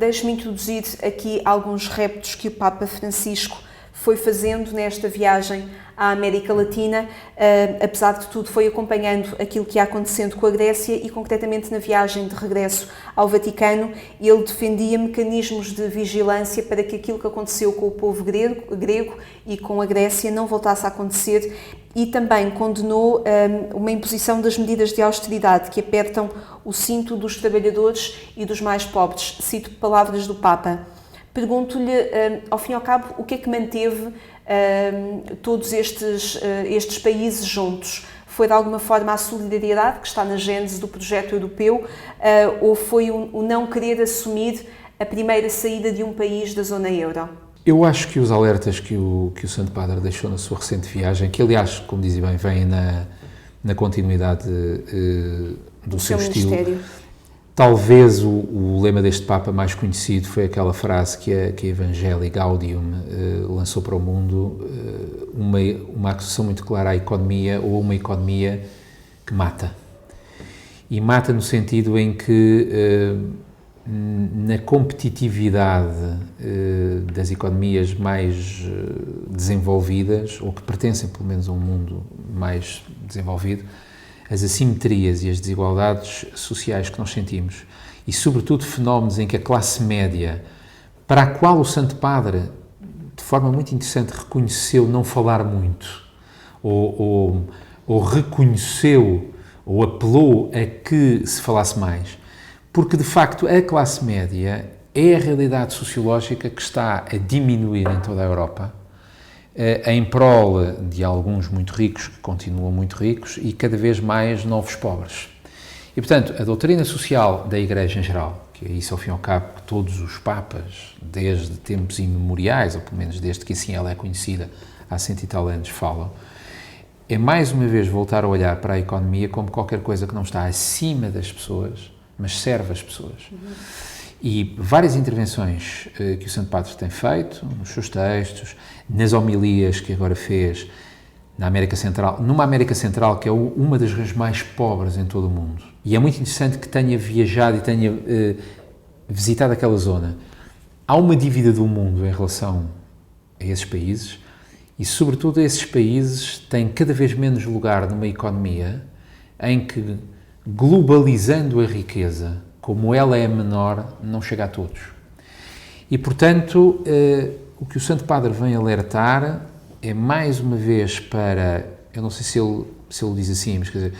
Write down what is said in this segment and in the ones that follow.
Deixe-me introduzir aqui alguns reptos que o Papa Francisco foi fazendo nesta viagem à América Latina. Apesar de tudo, foi acompanhando aquilo que ia acontecendo com a Grécia e, concretamente, na viagem de regresso ao Vaticano, ele defendia mecanismos de vigilância para que aquilo que aconteceu com o povo grego e com a Grécia não voltasse a acontecer, e também condenou uma imposição das medidas de austeridade que apertam o cinto dos trabalhadores e dos mais pobres. Cito palavras do Papa. Pergunto-lhe, ao fim e ao cabo, o que é que manteve todos estes países juntos? Foi de alguma forma a solidariedade que está na gênese do projeto europeu, ou foi o não querer assumir a primeira saída de um país da zona euro? Eu acho que os alertas que o Santo Padre deixou na sua recente viagem, que aliás, como dizia bem, vem na continuidade do seu estilo. Ministério. Talvez o lema deste Papa mais conhecido foi aquela frase que a Evangelii Gaudium lançou para o mundo, uma acusação muito clara à economia, ou uma economia que mata. E mata no sentido em que na competitividade das economias mais desenvolvidas, ou que pertencem pelo menos a um mundo mais desenvolvido, as assimetrias e as desigualdades sociais que nós sentimos, e sobretudo fenómenos em que a classe média, para a qual o Santo Padre, de forma muito interessante, reconheceu não falar muito, ou reconheceu, ou apelou a que se falasse mais, porque de facto a classe média é a realidade sociológica que está a diminuir em toda a Europa, em prol de alguns muito ricos, que continuam muito ricos, e cada vez mais novos pobres. E, portanto, a doutrina social da Igreja em geral, que é isso ao fim e ao cabo que todos os papas, desde tempos imemoriais, ou pelo menos desde que assim ela é conhecida, há 100 e tal anos, falam, é mais uma vez voltar a olhar para a economia como qualquer coisa que não está acima das pessoas, mas serve as pessoas. E várias intervenções que o Santo Padre tem feito, nos seus textos, nas homilias que agora fez na América Central, numa América Central que é uma das regiões mais pobres em todo o mundo. E é muito interessante que tenha viajado e tenha visitado aquela zona. Há uma dívida do mundo em relação a esses países e, sobretudo, esses países têm cada vez menos lugar numa economia em que, globalizando a riqueza, como ela é menor, não chega a todos. E, portanto, o que o Santo Padre vem alertar é, mais uma vez, para... Eu não sei se ele diz assim, mas quer dizer,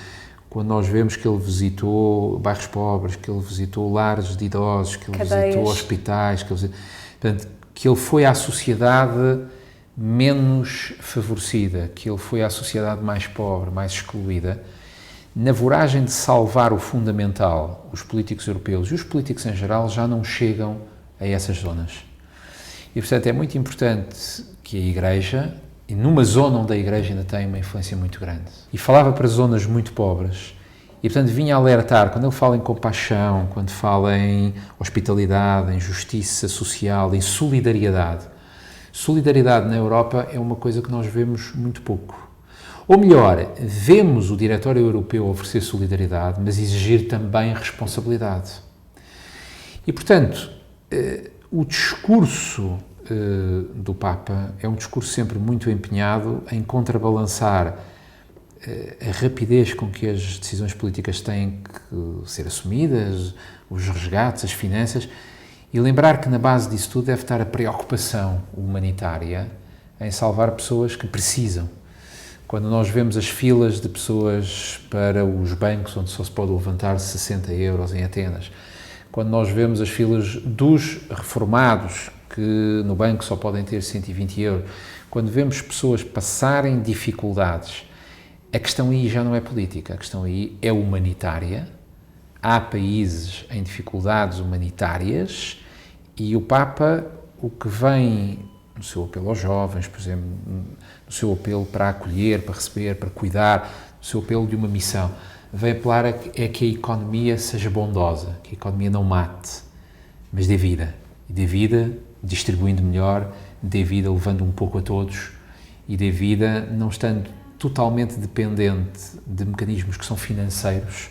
quando nós vemos que ele visitou bairros pobres, que ele visitou lares de idosos, que ele visitou hospitais, portanto, que ele foi à sociedade menos favorecida, que ele foi à sociedade mais pobre, mais excluída, na voragem de salvar o fundamental, os políticos europeus e os políticos em geral já não chegam a essas zonas. E, portanto, é muito importante que a Igreja, e numa zona onde a Igreja ainda tem uma influência muito grande, e falava para zonas muito pobres, e, portanto, vinha alertar, quando ele fala em compaixão, quando fala em hospitalidade, em justiça social, em solidariedade. Solidariedade na Europa é uma coisa que nós vemos muito pouco. Ou melhor, vemos o Diretório Europeu oferecer solidariedade, mas exigir também responsabilidade. E, portanto, o discurso do Papa é um discurso sempre muito empenhado em contrabalançar a rapidez com que as decisões políticas têm que ser assumidas, os resgates, as finanças, e lembrar que na base disso tudo deve estar a preocupação humanitária em salvar pessoas que precisam. Quando nós vemos as filas de pessoas para os bancos onde só se pode levantar 60 euros em Atenas, quando nós vemos as filas dos reformados que no banco só podem ter 120 euros, quando vemos pessoas passarem dificuldades, a questão aí já não é política, a questão aí é humanitária. Há países em dificuldades humanitárias e o Papa, o que vem no seu apelo aos jovens, por exemplo, no seu apelo para acolher, para receber, para cuidar, no seu apelo de uma missão, vem apelar a que a economia seja bondosa, que a economia não mate, mas dê vida. E dê vida distribuindo melhor, dê vida levando um pouco a todos e dê vida não estando totalmente dependente de mecanismos que são financeiros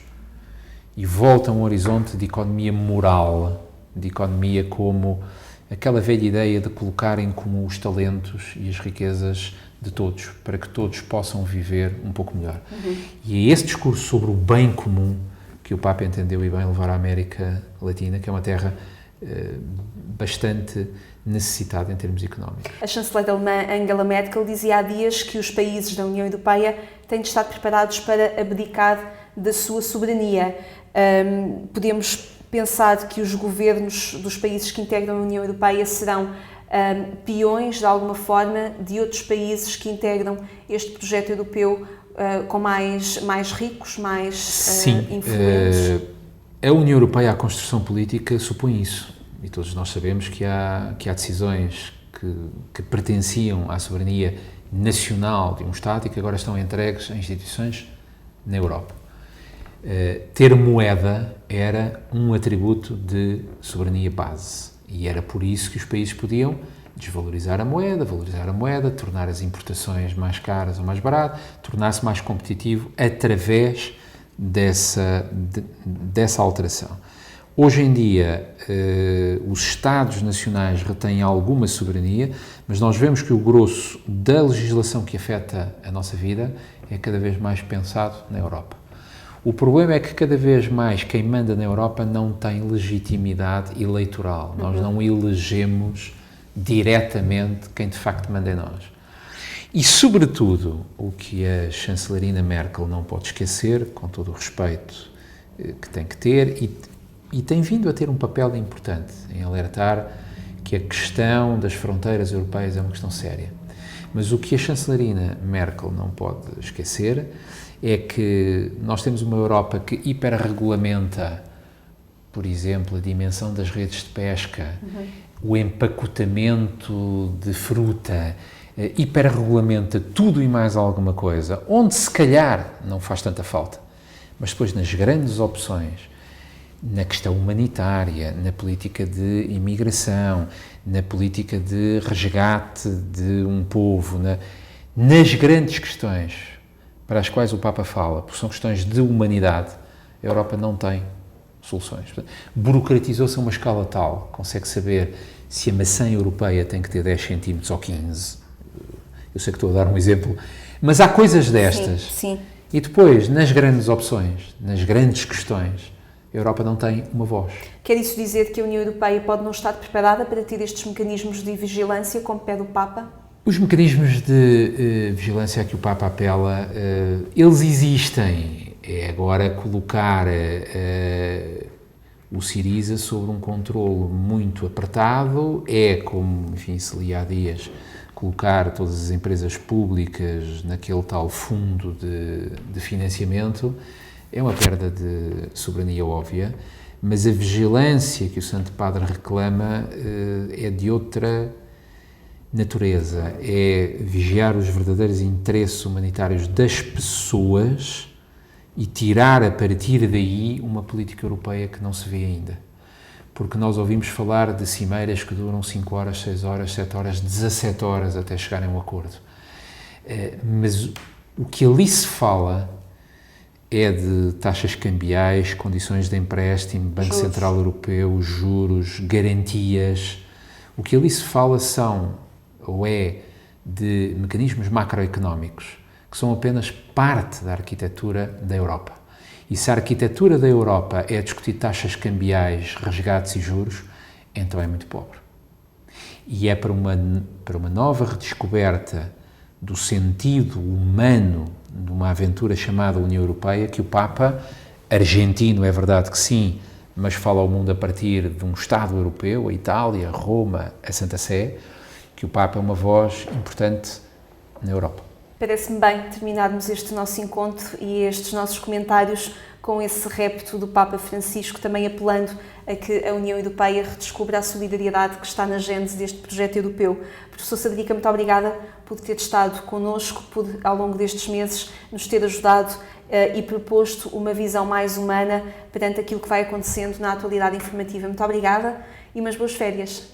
e volta a um horizonte de economia moral, de economia como aquela velha ideia de colocar em comum os talentos e as riquezas de todos, para que todos possam viver um pouco melhor. E é esse discurso sobre o bem comum que o Papa entendeu e bem levar à América Latina, que é uma terra bastante necessitada em termos económicos. A chanceler alemã Angela Merkel dizia há dias que os países da União Europeia têm de estar preparados para abdicar da sua soberania. Podemos pensar que os governos dos países que integram a União Europeia serão peões, de alguma forma, de outros países que integram este projeto europeu com mais ricos, mais influentes? A União Europeia, a construção política, supõe isso. E todos nós sabemos que há decisões que pertenciam à soberania nacional de um Estado e que agora estão entregues a instituições na Europa. Ter moeda era um atributo de soberania base e era por isso que os países podiam desvalorizar a moeda, valorizar a moeda, tornar as importações mais caras ou mais baratas, tornar-se mais competitivo através dessa alteração. Hoje em dia, os Estados nacionais retêm alguma soberania, mas nós vemos que o grosso da legislação que afeta a nossa vida é cada vez mais pensado na Europa. O problema é que cada vez mais quem manda na Europa não tem legitimidade eleitoral. Nós não elegemos diretamente quem de facto manda em nós. E, sobretudo, o que a chancelerina Merkel não pode esquecer, com todo o respeito que tem que ter, e tem vindo a ter um papel importante em alertar que a questão das fronteiras europeias é uma questão séria. Mas o que a chancelerina Merkel não pode esquecer é que nós temos uma Europa que hiperregulamenta, por exemplo, a dimensão das redes de pesca, o empacotamento de fruta, hiperregulamenta tudo e mais alguma coisa, onde se calhar não faz tanta falta. Mas depois nas grandes opções, na questão humanitária, na política de imigração, na política de resgate de um povo, nas grandes questões para as quais o Papa fala, porque são questões de humanidade, a Europa não tem soluções. Burocratizou-se a uma escala tal, consegue saber se a maçã europeia tem que ter 10 centímetros ou 15. Eu sei que estou a dar um exemplo, mas há coisas destas. Sim. E depois, nas grandes opções, nas grandes questões, a Europa não tem uma voz. Quer isso dizer que a União Europeia pode não estar preparada para ter estes mecanismos de vigilância, como pede o Papa? Os mecanismos de vigilância a que o Papa apela, eles existem. É agora colocar o Syriza sobre um controlo muito apertado, como, enfim, se lia há dias, colocar todas as empresas públicas naquele tal fundo de financiamento. É uma perda de soberania óbvia, mas a vigilância que o Santo Padre reclama é de outra natureza. É vigiar os verdadeiros interesses humanitários das pessoas e tirar a partir daí uma política europeia que não se vê ainda. Porque nós ouvimos falar de cimeiras que duram 5 horas, 6 horas, 7 horas, 17 horas até chegarem a um acordo. Mas o que ali se fala é de taxas cambiais, condições de empréstimo, Banco Central Europeu, juros, garantias. O que ali se fala é de mecanismos macroeconómicos, que são apenas parte da arquitetura da Europa. E se a arquitetura da Europa é discutir taxas cambiais, resgates e juros, então é muito pobre. E é para uma nova redescoberta do sentido humano de uma aventura chamada União Europeia que o Papa, argentino, é verdade que sim, mas fala ao mundo a partir de um Estado europeu, a Itália, Roma, a Santa Sé, que o Papa é uma voz importante na Europa. Parece-me bem terminarmos este nosso encontro e estes nossos comentários com esse repto do Papa Francisco, também apelando a que a União Europeia redescubra a solidariedade que está na gênese deste projeto europeu. Professor Sadrica, muito obrigada por ter estado connosco, por, ao longo destes meses, nos ter ajudado e proposto uma visão mais humana perante aquilo que vai acontecendo na atualidade informativa. Muito obrigada e umas boas férias.